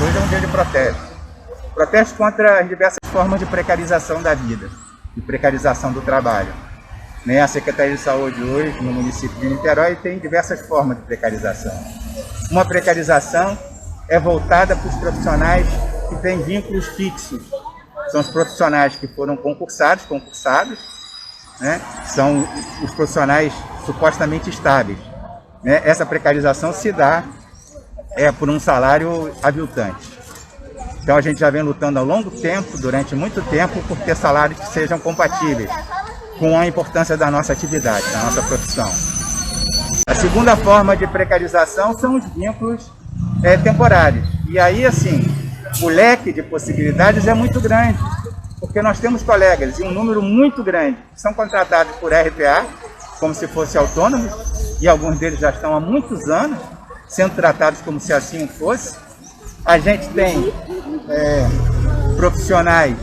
Hoje é um dia de protesto. Protesto contra as diversas formas de precarização da vida, de precarização do trabalho. A Secretaria de Saúde hoje, no município de Niterói, tem diversas formas de precarização. Uma precarização é voltada para os profissionais que têm vínculos fixos. São os profissionais que foram concursados, né? São os profissionais supostamente estáveis. Né? Essa precarização se dá por um salário aviltante. Então a gente já vem lutando ao longo tempo, durante muito tempo, por ter salários que sejam compatíveis com a importância da nossa atividade, da nossa profissão. A segunda forma de precarização são os vínculos temporários. E aí, assim, o leque de possibilidades é muito grande, porque nós temos colegas, e um número muito grande, que são contratados por RPA, como se fossem autônomos, e alguns deles já estão há muitos anos sendo tratados como se assim fosse. A gente tem profissionais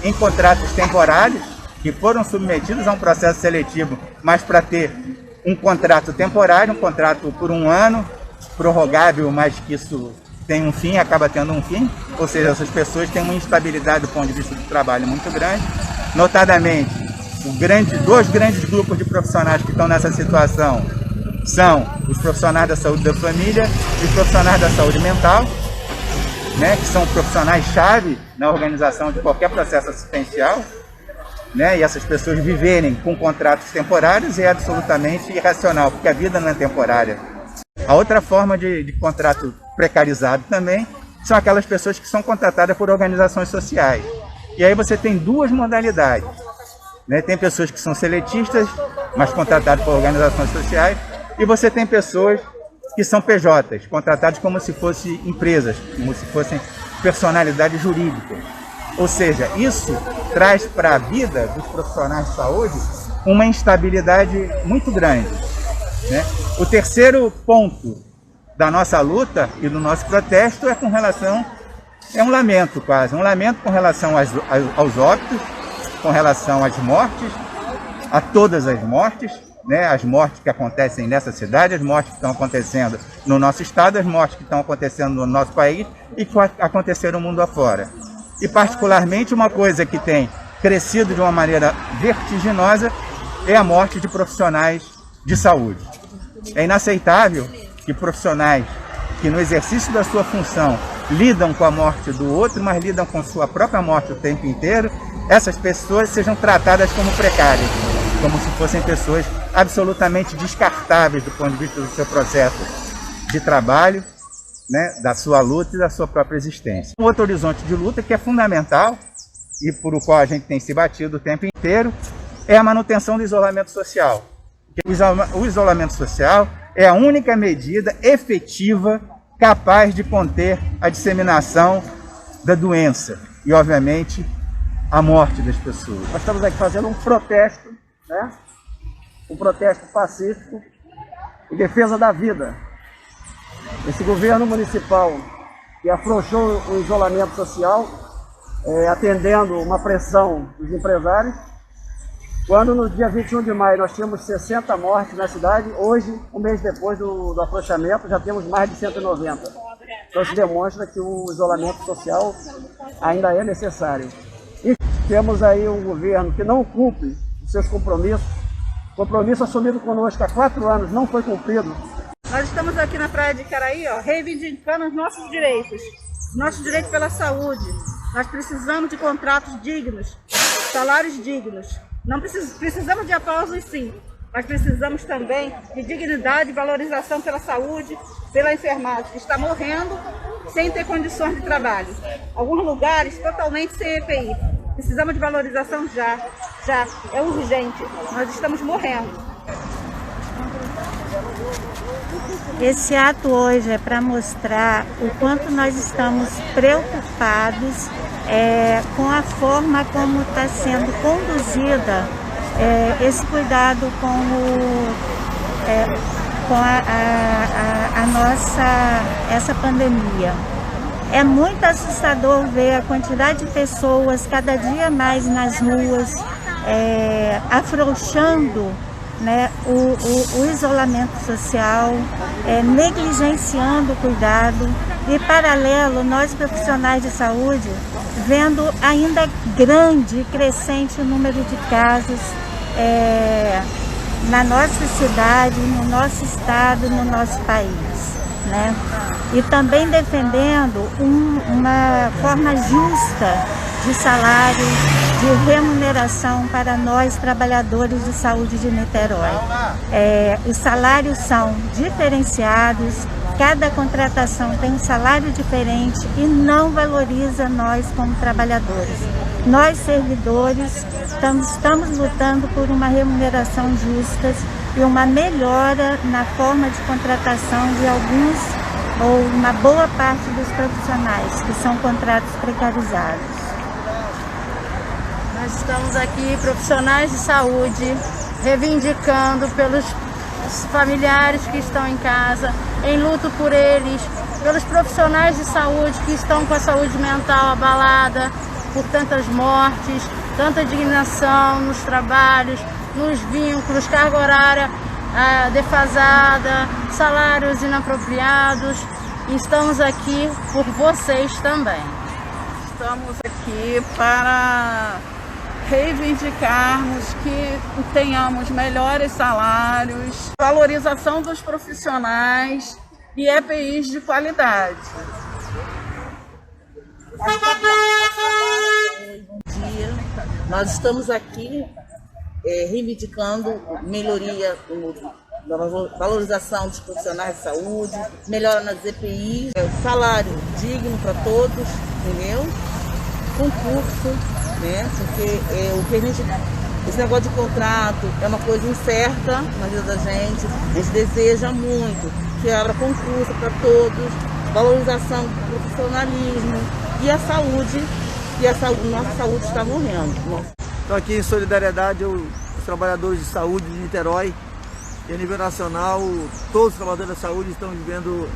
em contratos temporários, que foram submetidos a um processo seletivo, mas para ter um contrato temporário, um contrato por um ano, prorrogável, mas que isso tem um fim, acaba tendo um fim, ou seja, essas pessoas têm uma instabilidade do ponto de vista do trabalho muito grande. Notadamente, dois grandes grupos de profissionais que estão nessa situação são os profissionais da saúde da família e os profissionais da saúde mental, né, que são profissionais-chave na organização de qualquer processo assistencial. Né, e essas pessoas viverem com contratos temporários é absolutamente irracional, porque a vida não é temporária. A outra forma de contrato precarizado também são aquelas pessoas que são contratadas por organizações sociais. E aí você tem duas modalidades. Né? Tem pessoas que são seletistas, mas contratadas por organizações sociais, e você tem pessoas que são PJs, contratadas como se fossem empresas, como se fossem personalidades jurídicas. Ou seja, isso traz para a vida dos profissionais de saúde uma instabilidade muito grande. Né? O terceiro ponto da nossa luta e do nosso protesto é um lamento quase, um lamento com relação aos óbitos, com relação às mortes, a todas as mortes, né? As mortes que acontecem nessa cidade, as mortes que estão acontecendo no nosso estado, as mortes que estão acontecendo no nosso país e que aconteceram no mundo afora. E particularmente uma coisa que tem crescido de uma maneira vertiginosa é a morte de profissionais de saúde. É inaceitável que profissionais que no exercício da sua função lidam com a morte do outro, mas lidam com sua própria morte o tempo inteiro, essas pessoas sejam tratadas como precárias, como se fossem pessoas absolutamente descartáveis do ponto de vista do seu processo de trabalho, né, da sua luta e da sua própria existência. Um outro horizonte de luta que é fundamental e por o qual a gente tem se batido o tempo inteiro é a manutenção do isolamento social. O isolamento social é a única medida efetiva capaz de conter a disseminação da doença e, obviamente, a morte das pessoas. Nós estamos aqui fazendo um protesto, né? Um protesto pacífico em defesa da vida. Esse governo municipal que afrouxou o isolamento social, atendendo uma pressão dos empresários, quando no dia 21 de maio nós tínhamos 60 mortes na cidade, hoje, um mês depois do afrouxamento, já temos mais de 190. Então isso demonstra que o isolamento social ainda é necessário. E temos aí um governo que não cumpre os seus compromissos. O compromisso assumido conosco há 4 anos não foi cumprido. Nós estamos aqui na Praia de Icaraí, reivindicando os nossos direitos pela saúde. Nós precisamos de contratos dignos, salários dignos. Não precisamos de aplausos, sim, mas precisamos também de dignidade e valorização pela saúde, pela enfermagem, que está morrendo sem ter condições de trabalho. Alguns lugares totalmente sem EPI. Precisamos de valorização já, é urgente, nós estamos morrendo. Esse ato hoje é para mostrar o quanto nós estamos preocupados com a forma como está sendo conduzida esse cuidado com essa pandemia. É muito assustador ver a quantidade de pessoas cada dia mais nas ruas, afrouxando, né, o isolamento social, negligenciando o cuidado. E, paralelo, nós profissionais de saúde, vendo ainda grande e crescente o número de casos na nossa cidade, no nosso estado, no nosso país, né? E também defendendo uma forma justa de salário, de remuneração para nós trabalhadores de saúde de Niterói. Os salários são diferenciados, cada contratação tem um salário diferente e não valoriza nós como trabalhadores. Nós, servidores, estamos lutando por uma remuneração justa e uma melhora na forma de contratação de alguns ou uma boa parte dos profissionais, que são contratos precarizados. Nós estamos aqui, profissionais de saúde, reivindicando pelos familiares que estão em casa, em luto por eles, pelos profissionais de saúde que estão com a saúde mental abalada por tantas mortes, tanta indignação nos trabalhos, nos vínculos, carga horária defasada, salários inapropriados. Estamos aqui por vocês também. Estamos aqui para reivindicarmos que tenhamos melhores salários, valorização dos profissionais e EPIs de qualidade. Bom dia, nós estamos aqui reivindicando melhoria da valorização dos profissionais de saúde, melhora nas EPIs, salário digno para todos, entendeu? Concurso, né? Porque esse negócio de contrato é uma coisa incerta na vida da gente. A gente deseja muito que abra concurso para todos, valorização do profissionalismo e a saúde, nossa saúde está morrendo. Estou aqui em solidariedade aos trabalhadores de saúde de Niterói e a nível nacional, todos os trabalhadores da saúde estão vivendo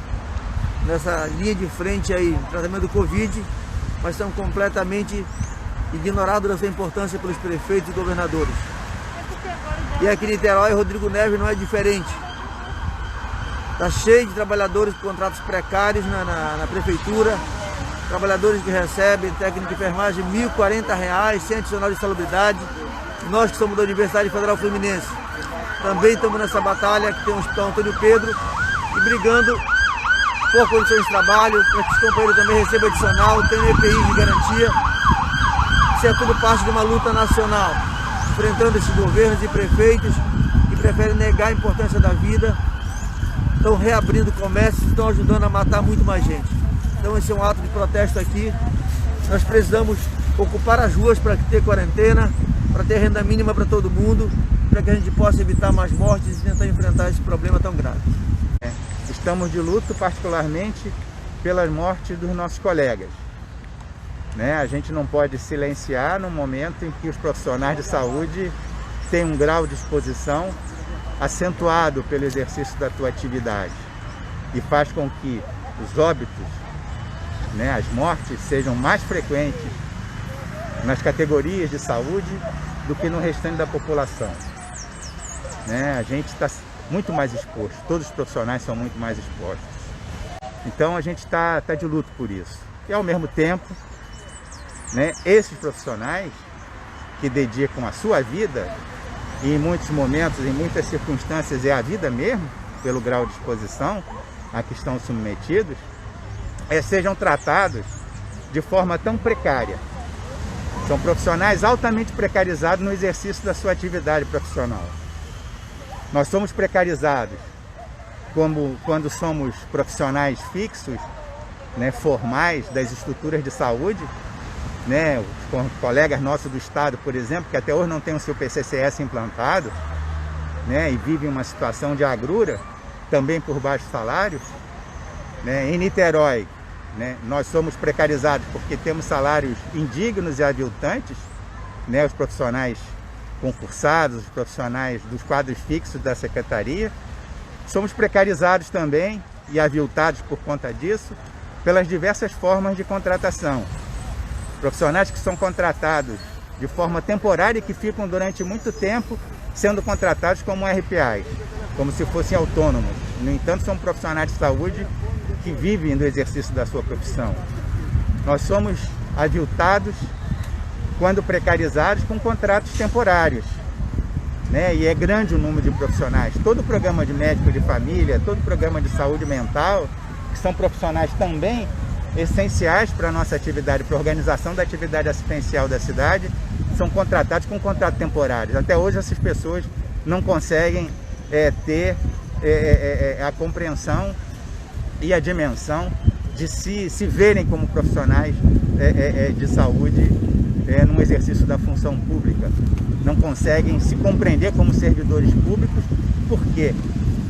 nessa linha de frente aí, tratamento do Covid, mas estão completamente ignorados dessa importância pelos prefeitos e governadores. E aqui em Niterói, Rodrigo Neves não é diferente. Está cheio de trabalhadores com contratos precários na prefeitura, trabalhadores que recebem técnico de enfermagem R$ 1.040, sem adicional de salubridade. Nós que somos da Universidade Federal Fluminense, também estamos nessa batalha, que tem o Hospital Antônio Pedro, e brigando por condições de trabalho, para que os companheiros também recebam adicional, tenham EPI de garantia. Isso é tudo parte de uma luta nacional, enfrentando esses governos e prefeitos que preferem negar a importância da vida, estão reabrindo comércios, estão ajudando a matar muito mais gente. Então esse é um ato de protesto aqui. Nós precisamos ocupar as ruas para ter quarentena, para ter renda mínima para todo mundo, para que a gente possa evitar mais mortes e tentar enfrentar esse problema tão grave. Estamos de luto particularmente pelas mortes dos nossos colegas. A gente não pode silenciar no momento em que os profissionais de saúde têm um grau de exposição acentuado pelo exercício da tua atividade e faz com que os óbitos, as mortes, sejam mais frequentes nas categorias de saúde do que no restante da população. A gente está muito mais exposto, todos os profissionais são muito mais expostos. Então a gente está de luto por isso. E ao mesmo tempo, esses profissionais que dedicam a sua vida, e em muitos momentos, em muitas circunstâncias, é a vida mesmo, pelo grau de exposição a que estão submetidos, sejam tratados de forma tão precária. São profissionais altamente precarizados no exercício da sua atividade profissional. Nós somos precarizados quando somos profissionais fixos, formais das estruturas de saúde, os colegas nossos do Estado, por exemplo, que até hoje não tem o seu PCCS implantado, e vivem uma situação de agrura, também por baixos salários. Em Niterói, nós somos precarizados porque temos salários indignos e aviltantes, os profissionais concursados, os profissionais dos quadros fixos da Secretaria. Somos precarizados também e aviltados por conta disso pelas diversas formas de contratação. Profissionais que são contratados de forma temporária e que ficam durante muito tempo sendo contratados como RPAs, como se fossem autônomos. No entanto, são profissionais de saúde que vivem do exercício da sua profissão. Nós somos aviltados quando precarizados com contratos temporários, né? E é grande o número de profissionais. Todo programa de médico de família, todo programa de saúde mental, que são profissionais também essenciais para a nossa atividade, para a organização da atividade assistencial da cidade, são contratados com contrato temporário. Até hoje essas pessoas não conseguem ter a compreensão e a dimensão de se verem como profissionais de saúde no exercício da função pública. Não conseguem se compreender como servidores públicos. Por quê?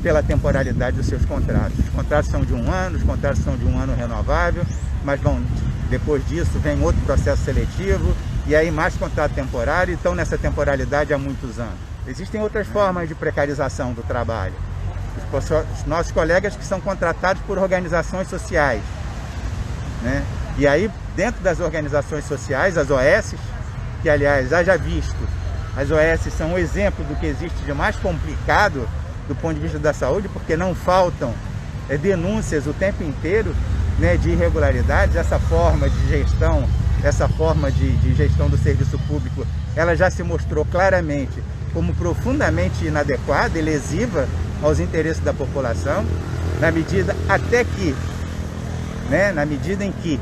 Pela temporalidade dos seus contratos. Os contratos são de 1 ano, os contratos são de 1 ano renovável, mas depois disso vem outro processo seletivo e aí mais contrato temporário, e estão nessa temporalidade há muitos anos. Existem outras formas de precarização do trabalho. Os nossos colegas que são contratados por organizações sociais, né? E aí, dentro das organizações sociais, as OS, que aliás, haja visto, as OS são um exemplo do que existe de mais complicado do ponto de vista da saúde, porque não faltam denúncias o tempo inteiro, né, de irregularidades. Essa forma de gestão, essa forma de gestão do serviço público, ela já se mostrou claramente como profundamente inadequada e lesiva aos interesses da população, na medida até que, né, na medida em que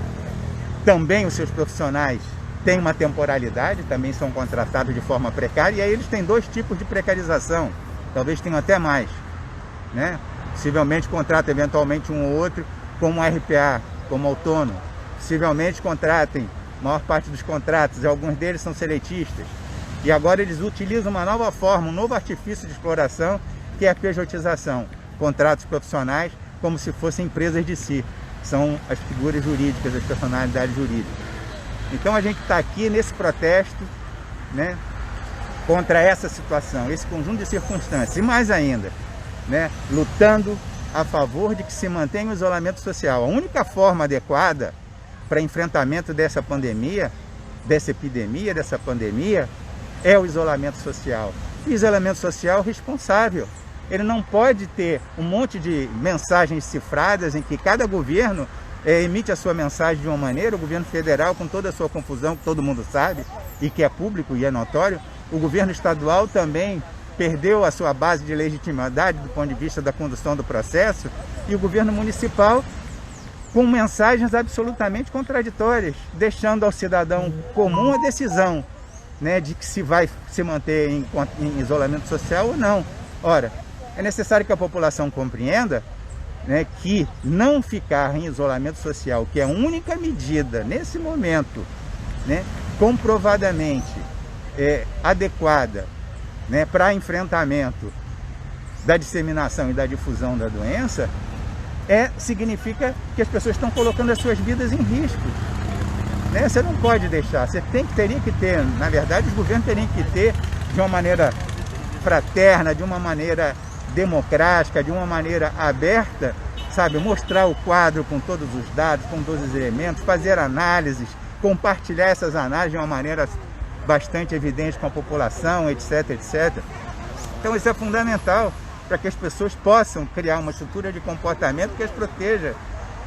também os seus profissionais têm uma temporalidade, também são contratados de forma precária, e aí eles têm 2 tipos de precarização, talvez tenham até mais, né? Possivelmente contratam eventualmente um ou outro como RPA, como autônomo, possivelmente contratem, a maior parte dos contratos, alguns deles são seletistas, e agora eles utilizam uma nova forma, um novo artifício de exploração, que é a pejotização, contratos profissionais como se fossem empresas de si, são as figuras jurídicas, as personalidades jurídicas. Então a gente está aqui nesse protesto, né, contra essa situação, esse conjunto de circunstâncias, e mais ainda, né, lutando a favor de que se mantenha o isolamento social. A única forma adequada para enfrentamento dessa pandemia, dessa epidemia, dessa pandemia, é o isolamento social. E isolamento social responsável. Ele não pode ter um monte de mensagens cifradas em que cada governo emite a sua mensagem de uma maneira, o governo federal com toda a sua confusão, que todo mundo sabe, e que é público e é notório, o governo estadual também perdeu a sua base de legitimidade do ponto de vista da condução do processo, e o governo municipal com mensagens absolutamente contraditórias, deixando ao cidadão comum a decisão, né, de que se vai se manter em isolamento social ou não. Ora, é necessário que a população compreenda, né, que não ficar em isolamento social, que é a única medida nesse momento, né, comprovadamente adequada, né, para enfrentamento da disseminação e da difusão da doença, significa que as pessoas estão colocando as suas vidas em risco. Né? Você não pode deixar, você teria que ter, na verdade, os governos teriam que ter, de uma maneira fraterna, de uma maneira democrática, de uma maneira aberta, sabe, mostrar o quadro com todos os dados, com todos os elementos, fazer análises, compartilhar essas análises de uma maneira bastante evidente com a população, etc, etc. Então isso é fundamental para que as pessoas possam criar uma estrutura de comportamento que as proteja.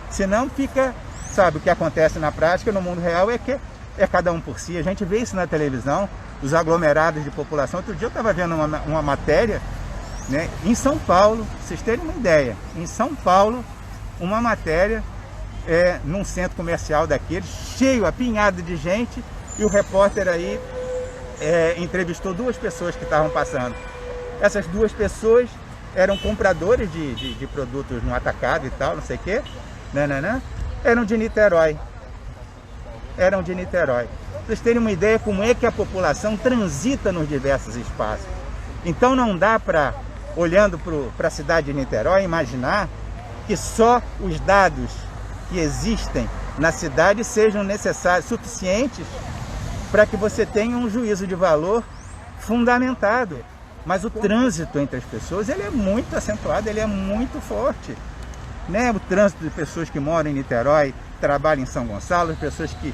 Senão fica, sabe, o que acontece na prática, no mundo real, é que é cada um por si. A gente vê isso na televisão, os aglomerados de população. Outro dia eu estava vendo uma matéria, né, em São Paulo, vocês terem uma ideia, em São Paulo, uma matéria num centro comercial daquele, cheio, apinhado de gente, e o repórter aí entrevistou 2 pessoas que estavam passando. Essas 2 pessoas eram compradores de produtos no atacado e tal, não sei o quê, eram de Niterói. Eram de Niterói. Vocês terem uma ideia como é que a população transita nos diversos espaços. Então não dá para, olhando para a cidade de Niterói, imaginar que só os dados que existem na cidade sejam necessários, suficientes para que você tenha um juízo de valor fundamentado. Mas o trânsito entre as pessoas, ele é muito acentuado, ele é muito forte. Né? O trânsito de pessoas que moram em Niterói, trabalham em São Gonçalo, as pessoas que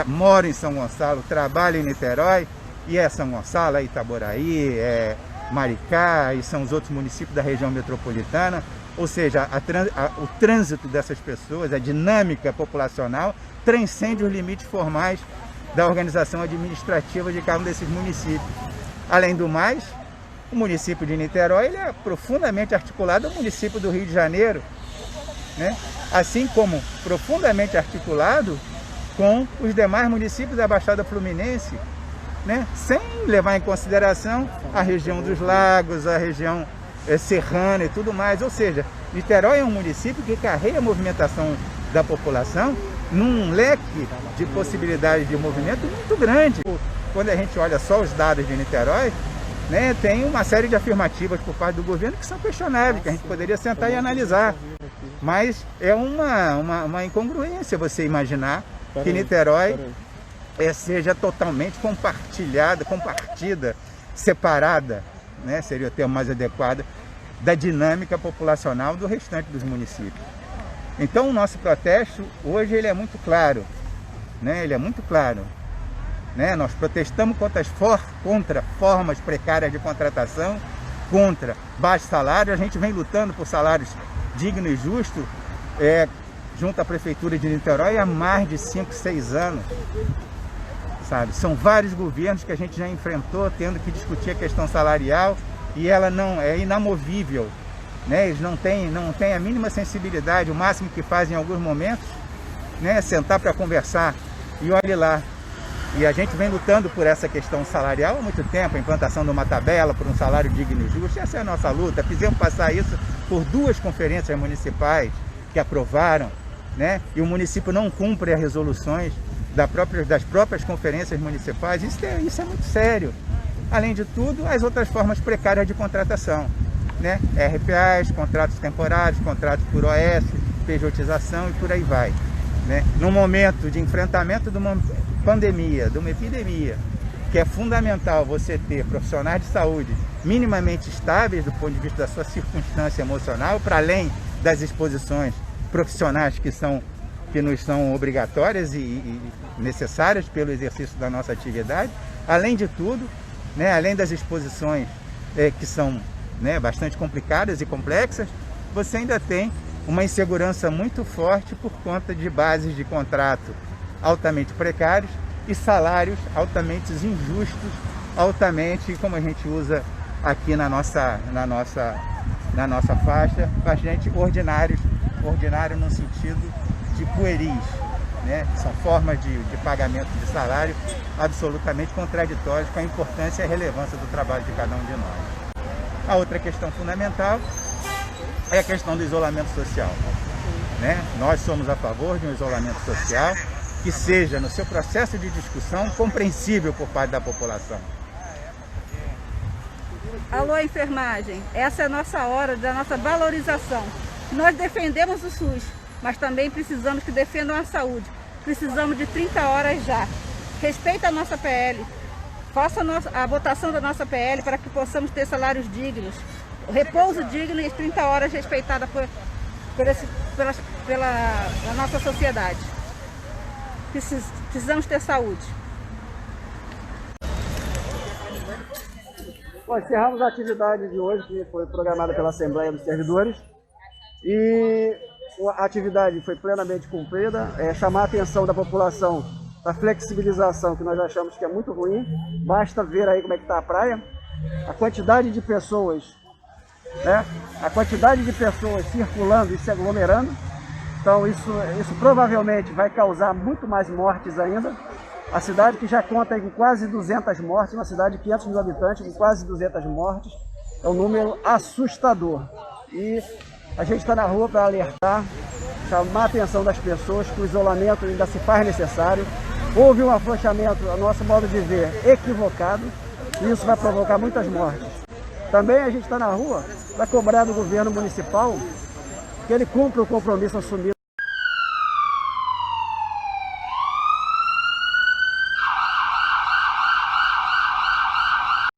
moram em São Gonçalo, trabalham em Niterói, e é São Gonçalo, é Itaboraí, é Maricá, e são os outros municípios da região metropolitana. Ou seja, o trânsito dessas pessoas, a dinâmica populacional, transcende os limites formais da organização administrativa de cada um desses municípios. Além do mais, o município de Niterói ele é profundamente articulado ao município do Rio de Janeiro, né? Assim como profundamente articulado com os demais municípios da Baixada Fluminense, né? Sem levar em consideração a região dos lagos, a região serrana e tudo mais. Ou seja, Niterói é um município que carrega a movimentação da população num leque de possibilidades de movimento muito grande. Quando a gente olha só os dados de Niterói, né, tem uma série de afirmativas por parte do governo que são questionáveis, que a gente poderia sentar e analisar. Mas é uma incongruência você imaginar que Niterói seja totalmente compartida, separada, né, seria o termo mais adequado, da dinâmica populacional do restante dos municípios. Então o nosso protesto hoje ele é muito claro, né, ele é muito claro. Né? Nós protestamos contra formas precárias de contratação, contra baixo salário. A gente vem lutando por salários dignos e justos junto à Prefeitura de Niterói há mais de 5, 6 anos. Sabe? São vários governos que a gente já enfrentou tendo que discutir a questão salarial e ela não é inamovível. Né? Eles não têm a mínima sensibilidade. O máximo que fazem em alguns momentos, né, é sentar para conversar e olhe lá. E a gente vem lutando por essa questão salarial há muito tempo, a implantação de uma tabela por um salário digno e justo. Essa é a nossa luta. Fizemos passar isso por 2 conferências municipais que aprovaram, né? E o município não cumpre as resoluções das próprias conferências municipais. Isso é muito sério. Além de tudo, as outras formas precárias de contratação, né? RPAs, contratos temporários, contratos por OS, pejotização e por aí vai. Né? No momento de enfrentamento de uma pandemia, de uma epidemia, que é fundamental você ter profissionais de saúde minimamente estáveis do ponto de vista da sua circunstância emocional, para além das exposições profissionais que nos são obrigatórias e necessárias pelo exercício da nossa atividade. Além de tudo, né, além das exposições que são, né, bastante complicadas e complexas, você ainda tem uma insegurança muito forte por conta de bases de contrato altamente precários e salários altamente injustos, altamente, como a gente usa aqui na nossa faixa, bastante ordinários, ordinário no sentido de pueris, né? São formas de pagamento de salário absolutamente contraditórias com a importância e a relevância do trabalho de cada um de nós. A outra questão fundamental é a questão do isolamento social. Né? Nós somos a favor de um isolamento social que seja, no seu processo de discussão, compreensível por parte da população. Alô, enfermagem, essa é a nossa hora da nossa valorização. Nós defendemos o SUS, mas também precisamos que defendam a saúde. Precisamos de 30 horas já. Respeita a nossa PL, faça a votação da nossa PL para que possamos ter salários dignos. Repouso digno e 30 horas respeitada pela nossa sociedade. Precisamos ter saúde. Bom, encerramos a atividade de hoje, que foi programada pela Assembleia dos Servidores. E a atividade foi plenamente cumprida. Chamar a atenção da população da flexibilização, que nós achamos que é muito ruim. Basta ver aí como é que está a praia. A quantidade de pessoas, né? A quantidade de pessoas circulando e se aglomerando. Então isso provavelmente vai causar muito mais mortes ainda. A cidade que já conta com quase 200 mortes, uma cidade de 500 mil habitantes com quase 200 mortes, é um número assustador. E a gente está na rua para alertar, chamar a atenção das pessoas que o isolamento ainda se faz necessário. Houve um afrouxamento, a nosso modo de ver, equivocado, e isso vai provocar muitas mortes. Também a gente está na rua para cobrar do governo municipal que ele cumpra o compromisso assumido